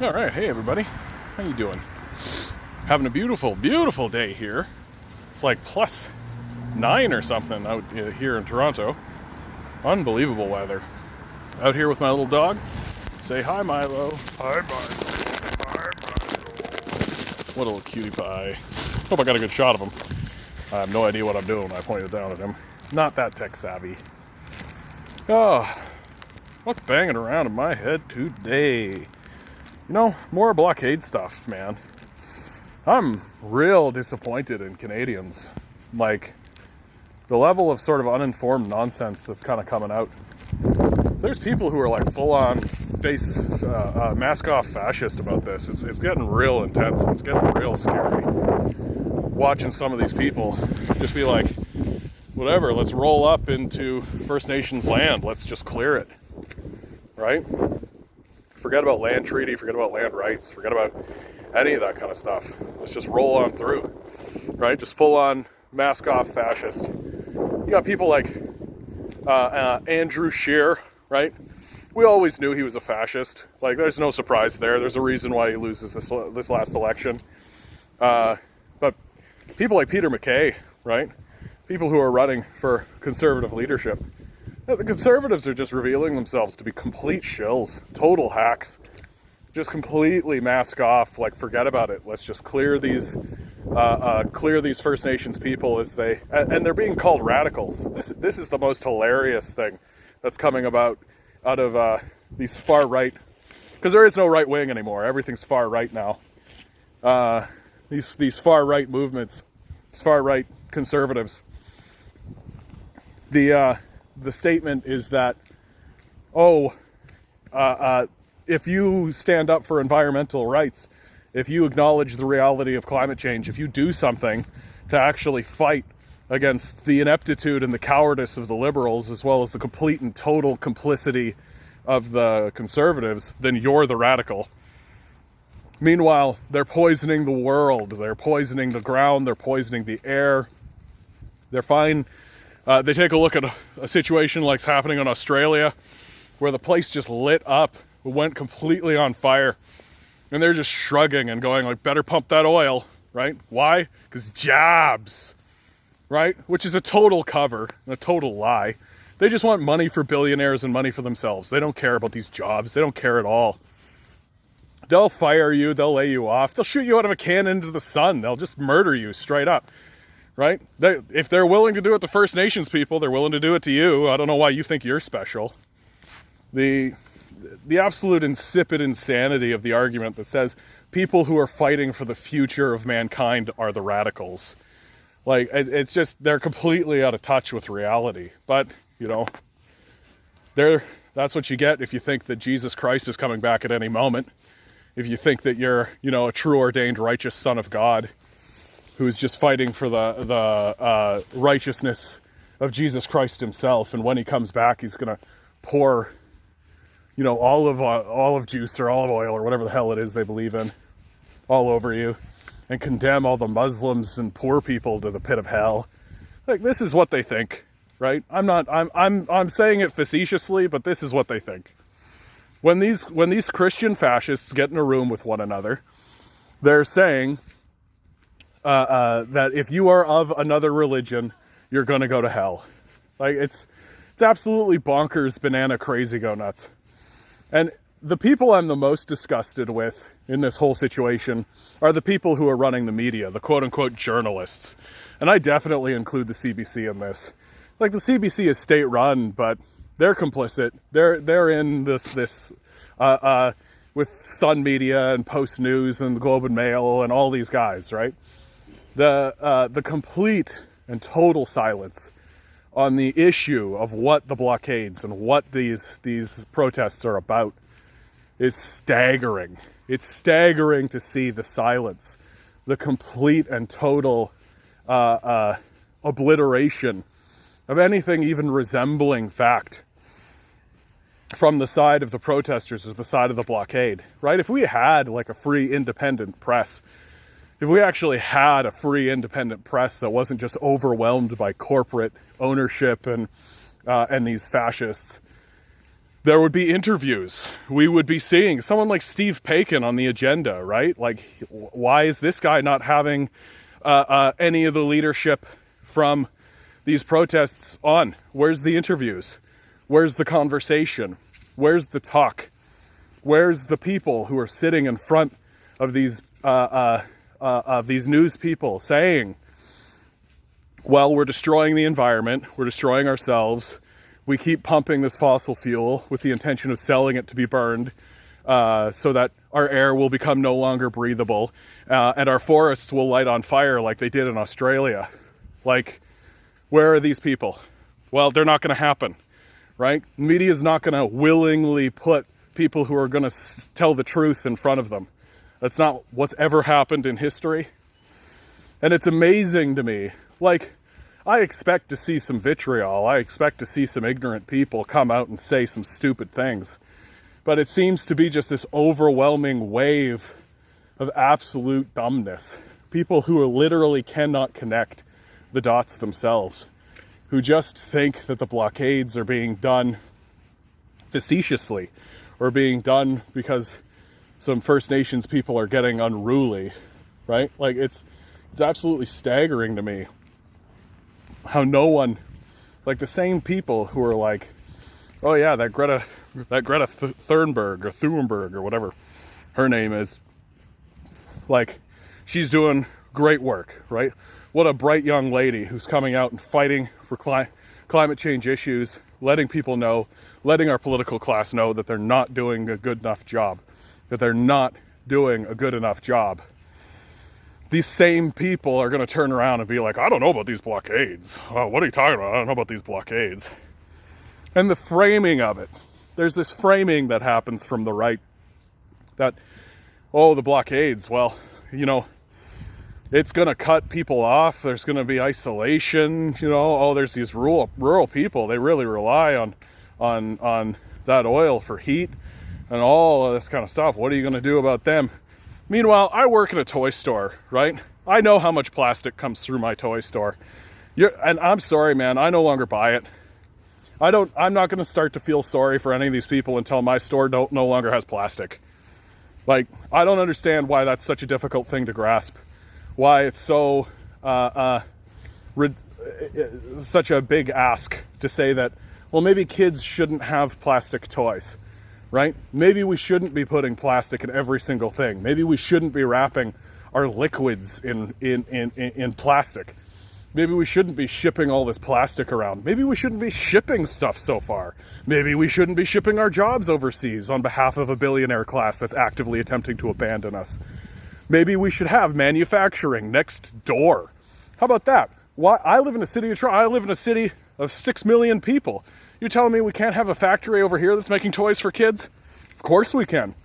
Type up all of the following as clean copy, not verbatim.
All right, hey everybody, how you doing? Having a beautiful, beautiful day here. It's like +9 or something out here in Toronto. Unbelievable weather. Out here with my little dog. Say hi, Milo. Hi, Milo. Hi, Milo. What a little cutie pie. Hope I got a good shot of him. I have no idea what I'm doing when I pointed down at him. Not that tech savvy. Oh, what's banging around in my head today? You know, more blockade stuff, man. I'm real disappointed in Canadians. Like, the level of sort of uninformed nonsense that's kind of coming out. There's people who are like full-on mask-off fascist about this. It's getting real intense. It's getting real scary. Watching some of these people just be like, whatever, let's roll up into First Nations land. Let's just clear it, right? Forget about land treaty, forget about land rights, forget about any of that kind of stuff. Let's just roll on through, right? Just full-on mask-off fascist. You got people like Andrew Scheer, right? We always knew he was a fascist. Like, there's no surprise there. There's a reason why he loses this last election. But people like Peter MacKay, right? People who are running for conservative leadership. The Conservatives are just revealing themselves to be complete shills, total hacks. Just completely mask off, like forget about it. Let's just clear these First Nations people and they're being called radicals. This is the most hilarious thing that's coming out of these far right, because there is no right wing anymore. Everything's far right now. These far right movements, these far right conservatives. The statement is that, if you stand up for environmental rights, if you acknowledge the reality of climate change, if you do something to actually fight against the ineptitude and the cowardice of the liberals, as well as the complete and total complicity of the conservatives, then you're the radical. Meanwhile, they're poisoning the world, they're poisoning the ground, they're poisoning the air. They're fine. They take a look at a situation like's happening in Australia, where the place just lit up, went completely on fire, and they're just shrugging and going like, better pump that oil, right? Why? Because jobs, right? Which is a total cover, a total lie. They just want money for billionaires and money for themselves. They don't care about these jobs. They don't care at all. They'll fire you. They'll lay you off. They'll shoot you out of a cannon into the sun. They'll just murder you straight up. Right? If they're willing to do it to First Nations people, they're willing to do it to you. I don't know why you think you're special. The absolute insipid insanity of the argument that says people who are fighting for the future of mankind are the radicals. Like, it's just, they're completely out of touch with reality. But, you know, that's what you get if you think that Jesus Christ is coming back at any moment. If you think that you're, you know, a true ordained righteous son of God, who's just fighting for the righteousness of Jesus Christ himself. And when he comes back, he's going to pour, you know, olive juice or olive oil or whatever the hell it is they believe in all over you, and condemn all the Muslims and poor people to the pit of hell. Like, this is what they think, right? I'm saying it facetiously, but this is what they think. When these Christian fascists get in a room with one another, they're saying that if you are of another religion, you're going to go to hell. Like, it's absolutely bonkers, banana crazy, go nuts. And the people I'm the most disgusted with in this whole situation are the people who are running the media, the quote-unquote journalists. And I definitely include the CBC in this. Like, the CBC is state-run, but they're complicit. They're in this with Sun Media and Post News and the Globe and Mail and all these guys, right? The complete and total silence on the issue of what the blockades and what these protests are about is staggering. It's staggering to see the silence, the complete and total obliteration of anything even resembling fact from the side of the protesters as the side of the blockade, right? If we had like a free independent press, if we actually had a free independent press that wasn't just overwhelmed by corporate ownership and these fascists, there would be interviews. We would be seeing someone like Steve Paikin on the agenda, right? Like, why is this guy not having any of the leadership from these protests on? Where's the interviews? Where's the conversation? Where's the talk? Where's the people who are sitting in front of these news people saying, well, we're destroying the environment, we're destroying ourselves, we keep pumping this fossil fuel with the intention of selling it to be burned so that our air will become no longer breathable and our forests will light on fire like they did in Australia. Like, where are these people? Well, they're not going to happen, right? Media is not going to willingly put people who are going to tell the truth in front of them. That's not what's ever happened in history. And it's amazing to me. Like, I expect to see some vitriol. I expect to see some ignorant people come out and say some stupid things. But it seems to be just this overwhelming wave of absolute dumbness. People who literally cannot connect the dots themselves. Who just think that the blockades are being done facetiously. Or being done because some First Nations people are getting unruly. Right? Like, it's absolutely staggering to me how no one, like the same people who are like, oh yeah, that Greta Thunberg or Thunberg or whatever her name is, like, she's doing great work, right? What a bright young lady who's coming out and fighting for climate change issues, letting people know, letting our political class know that they're not doing a good enough job, that they're not doing a good enough job. These same people are going to turn around and be like, I don't know about these blockades. Oh, what are you talking about? I don't know about these blockades. And the framing of it. There's this framing that happens from the right that, oh, the blockades, well, you know, it's going to cut people off. There's going to be isolation. You know, oh, there's these rural people. They really rely on that oil for heat and all of this kind of stuff. What are you going to do about them? Meanwhile, I work in a toy store, right? I know how much plastic comes through my toy store. And I'm sorry, man, I no longer buy it. I'm not going to start to feel sorry for any of these people until my store no longer has plastic. Like, I don't understand why that's such a difficult thing to grasp. Why it's so, such a big ask to say that, well, maybe kids shouldn't have plastic toys. Right? Maybe we shouldn't be putting plastic in every single thing. Maybe we shouldn't be wrapping our liquids in plastic. Maybe we shouldn't be shipping all this plastic around. Maybe we shouldn't be shipping stuff so far. Maybe we shouldn't be shipping our jobs overseas on behalf of a billionaire class that's actively attempting to abandon us. Maybe we should have manufacturing next door. How about that? Why? I live in a city of 6 million people. You're telling me we can't have a factory over here that's making toys for kids? Of course we can,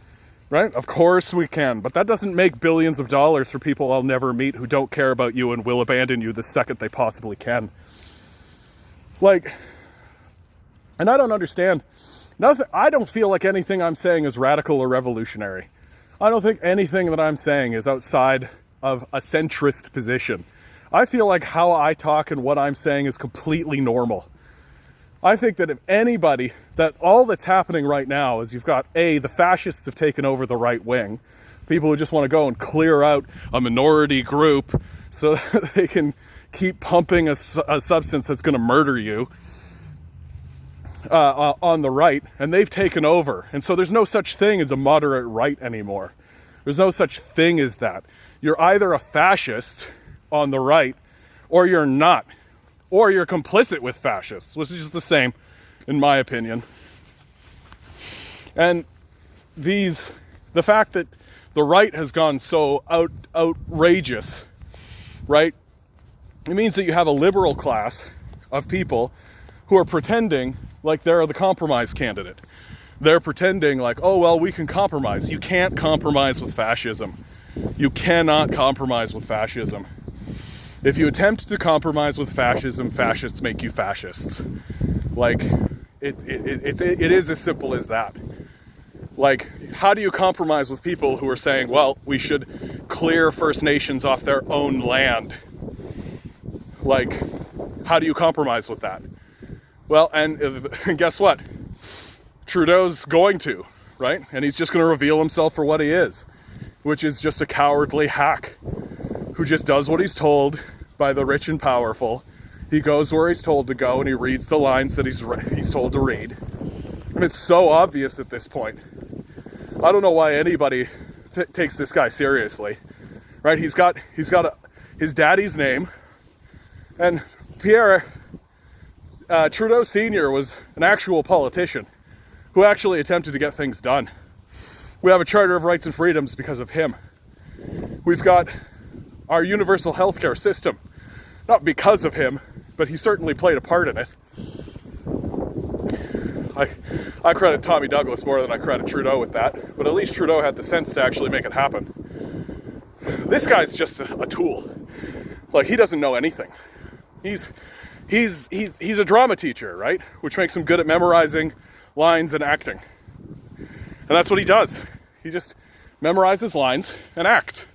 right? Of course we can. But that doesn't make billions of dollars for people I'll never meet who don't care about you and will abandon you the second they possibly can. Like, and I don't understand. I don't feel like anything I'm saying is radical or revolutionary. I don't think anything that I'm saying is outside of a centrist position. I feel like how I talk and what I'm saying is completely normal. I think that if anybody, that all that's happening right now is you've got, the fascists have taken over the right wing. People who just want to go and clear out a minority group so that they can keep pumping a substance that's going to murder you on the right. And they've taken over. And so there's no such thing as a moderate right anymore. There's no such thing as that. You're either a fascist on the right or you're not. Or you're complicit with fascists, which is the same, in my opinion. And the fact that the right has gone so outrageous, right? It means that you have a liberal class of people who are pretending like they're the compromise candidate. They're pretending like, oh, well, we can compromise. You can't compromise with fascism. You cannot compromise with fascism. If you attempt to compromise with fascism, fascists make you fascists. Like, it is as simple as that. Like, how do you compromise with people who are saying, well, we should clear First Nations off their own land? Like, how do you compromise with that? Well, and guess what? Trudeau's going to, right? And he's just going to reveal himself for what he is, which is just a cowardly hack who just does what he's told by the rich and powerful. He goes where he's told to go, and he reads the lines that he's told to read. And it's so obvious at this point. I don't know why anybody takes this guy seriously, right? He's got his daddy's name, and Pierre Trudeau Sr. was an actual politician who actually attempted to get things done. We have a Charter of Rights and Freedoms because of him. We've got our universal healthcare system, not because of him, but he certainly played a part in it. I credit Tommy Douglas more than I credit Trudeau with that, but at least Trudeau had the sense to actually make it happen. This guy's just a tool. Like, he doesn't know anything. He's a drama teacher, right? Which makes him good at memorizing lines and acting. And that's what he does. He just memorizes lines and acts.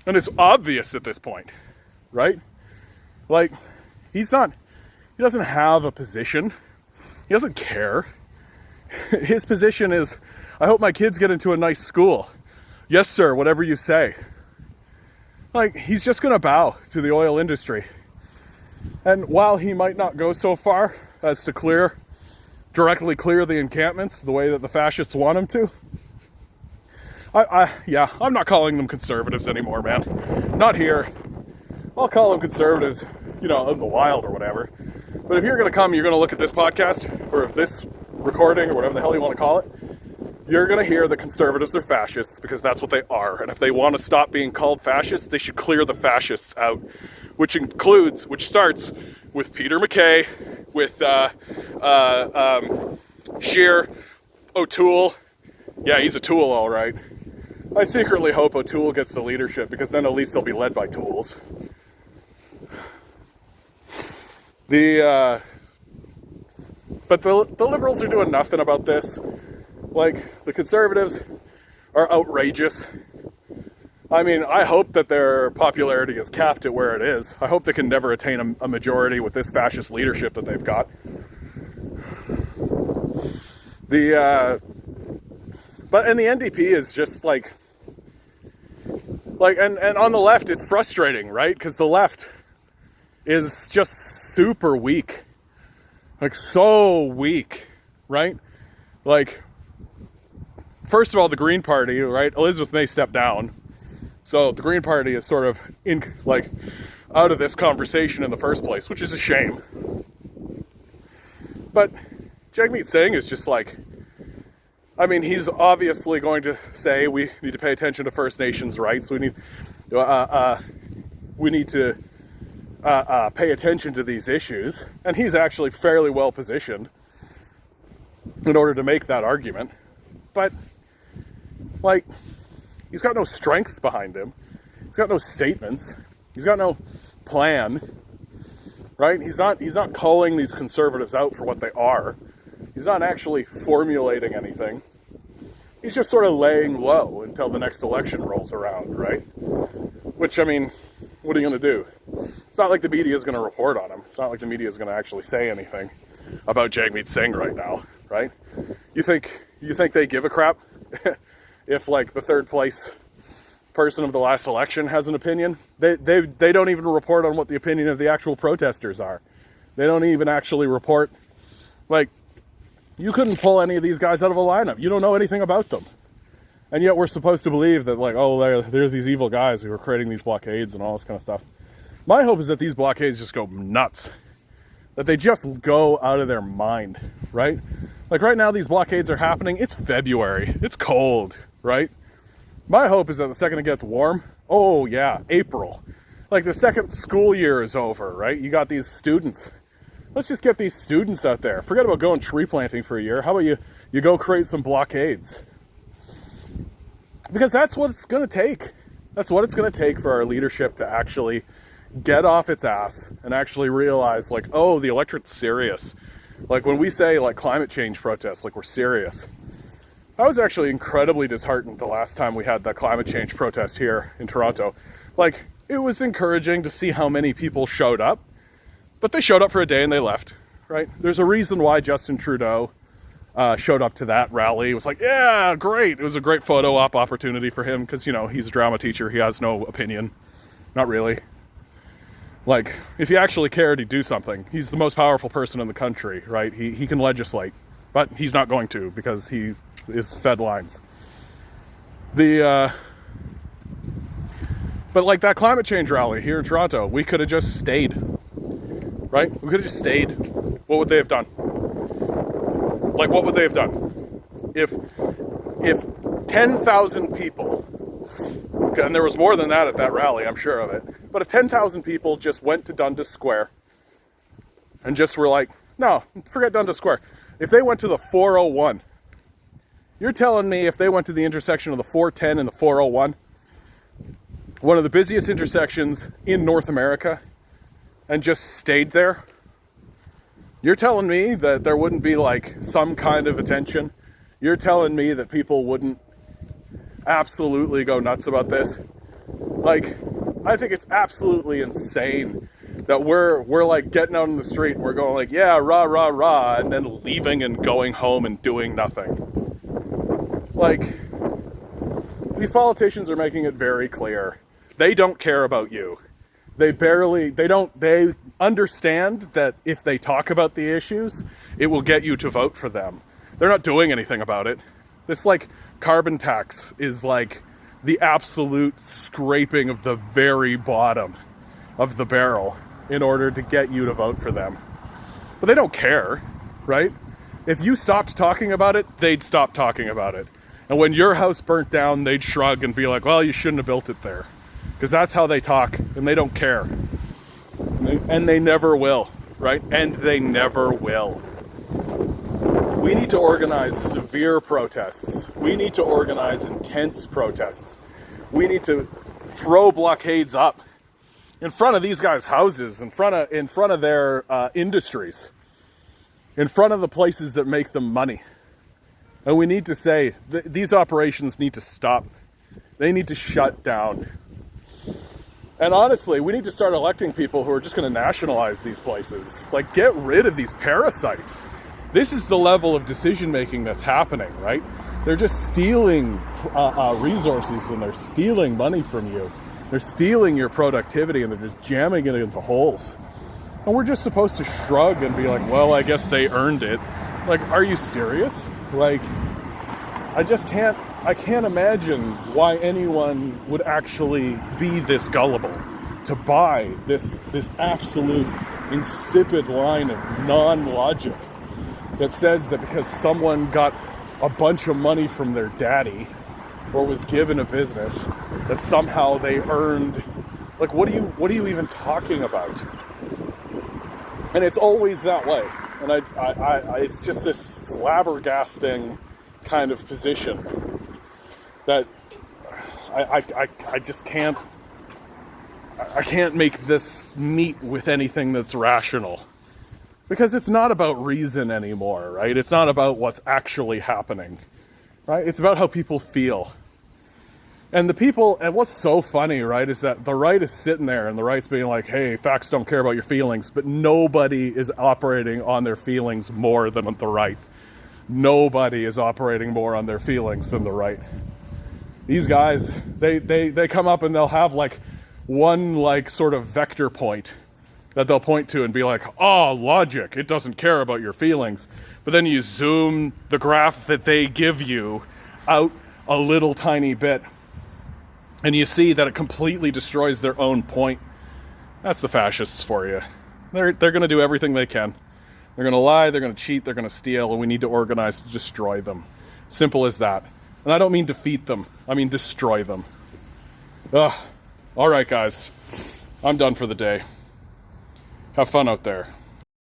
And it's obvious at this point, right? Like, he doesn't have a position. He doesn't care. His position is, I hope my kids get into a nice school. Yes, sir, whatever you say. Like, he's just going to bow to the oil industry. And while he might not go so far as to directly clear the encampments the way that the fascists want him to, I'm not calling them conservatives anymore, man. Not here. I'll call them conservatives, in the wild or whatever. But if you're going to come, you're going to look at this podcast, or this recording, or whatever the hell you want to call it, you're going to hear that conservatives are fascists, because that's what they are. And if they want to stop being called fascists, they should clear the fascists out, which starts with Peter MacKay, with Scheer, O'Toole. Yeah, he's a tool, all right. I secretly hope O'Toole gets the leadership, because then at least they'll be led by tools. But the Liberals are doing nothing about this. Like, the Conservatives are outrageous. I mean, I hope that their popularity is capped at where it is. I hope they can never attain a majority with this fascist leadership that they've got. And the NDP is just like, and on the left, it's frustrating, right? Because the left is just super weak. Like, so weak, right? Like, first of all, the Green Party, right? Elizabeth May stepped down. So the Green Party is sort of out of this conversation in the first place, which is a shame. But Jagmeet Singh is just like, I mean, he's obviously going to say we need to pay attention to First Nations rights. We need to pay attention to these issues, and he's actually fairly well positioned in order to make that argument. But like, he's got no strength behind him. He's got no statements. He's got no plan, right? He's not calling these conservatives out for what they are. He's not actually formulating anything. He's just sort of laying low until the next election rolls around, right? Which, I mean, what are you going to do? It's not like the media is going to report on him. It's not like the media is going to actually say anything about Jagmeet Singh right now, right? You think they give a crap if, like, the third place person of the last election has an opinion? They don't even report on what the opinion of the actual protesters are. They don't even actually report. Like, you couldn't pull any of these guys out of a lineup. You don't know anything about them. And yet we're supposed to believe that, like, oh, there's these evil guys who are creating these blockades and all this kind of stuff. My hope is that these blockades just go nuts. That they just go out of their mind, right? Like, right now these blockades are happening. It's February. It's cold, right? My hope is that the second it gets warm, oh yeah, April. Like, the second school year is over, right? You got these students. Let's just get these students out there. Forget about going tree planting for a year. How about you go create some blockades? Because that's what it's going to take. That's what it's going to take for our leadership to actually get off its ass and actually realize, like, oh, the electorate's serious. Like, when we say, like, climate change protests, like, we're serious. I was actually incredibly disheartened the last time we had that climate change protest here in Toronto. Like, it was encouraging to see how many people showed up, but they showed up for a day and they left, right? There's a reason why Justin Trudeau showed up to that rally. It was like, yeah, great. It was a great photo op opportunity for him because, you know, he's a drama teacher. He has no opinion. Not really. Like, if he actually cared, he'd do something. He's the most powerful person in the country, right? He can legislate, but he's not going to because he is fed lines. But like that climate change rally here in Toronto, we could have just stayed, right? We could have just stayed. What would they have done? Like, what would they have done? If 10,000 people, and there was more than that at that rally, I'm sure of it, but if 10,000 people just went to Dundas Square and just were like, no, forget Dundas Square. If they went to the 401, you're telling me if they went to the intersection of the 410 and the 401, one of the busiest intersections in North America, and just stayed there, you're telling me that there wouldn't be like some kind of attention? You're telling me that people wouldn't absolutely go nuts about this? Like, I think it's absolutely insane that we're like getting out in the street and we're going like, yeah, rah, rah, rah, and then leaving and going home and doing nothing. Like, these politicians are making it very clear. They don't care about you. They understand that if they talk about the issues, it will get you to vote for them. They're not doing anything about it. This like carbon tax is like the absolute scraping of the very bottom of the barrel in order to get you to vote for them. But they don't care, right? If you stopped talking about it, they'd stop talking about it. And when your house burnt down, they'd shrug and be like, well, you shouldn't have built it there. Because that's how they talk, and they don't care. And they never will, right? And they never will. We need to organize severe protests. We need to organize intense protests. We need to throw blockades up in front of these guys' houses, in front of their industries, in front of the places that make them money. And we need to say, these operations need to stop. They need to shut down. And honestly, we need to start electing people who are just going to nationalize these places. Like, get rid of these parasites. This is the level of decision-making that's happening, right? They're just stealing resources, and they're stealing money from you. They're stealing your productivity, and they're just jamming it into holes. And we're just supposed to shrug and be like, well, I guess they earned it. Like, are you serious? Like, I can't imagine why anyone would actually be this gullible to buy this absolute insipid line of non-logic that says that because someone got a bunch of money from their daddy or was given a business, that somehow they earned. Like, what are you even talking about? And it's always that way. And I it's just this flabbergasting kind of position that I just can't make this meet with anything that's rational, because it's not about reason anymore, right? It's not about what's actually happening, right? It's about how people feel. And what's so funny, right, is that the right is sitting there and the right's being like, hey, facts don't care about your feelings, but nobody is operating on their feelings more than the right. Nobody is operating more on their feelings than the right. These guys, they come up and they'll have like one like sort of vector point that they'll point to and be like, oh, logic, it doesn't care about your feelings. But then you zoom the graph that they give you out a little tiny bit, and you see that it completely destroys their own point. That's the fascists for you. They're going to do everything they can. They're going to lie, they're going to cheat, they're going to steal, and we need to organize to destroy them. Simple as that. And I don't mean defeat them, I mean destroy them. Ugh. All right, guys. I'm done for the day. Have fun out there.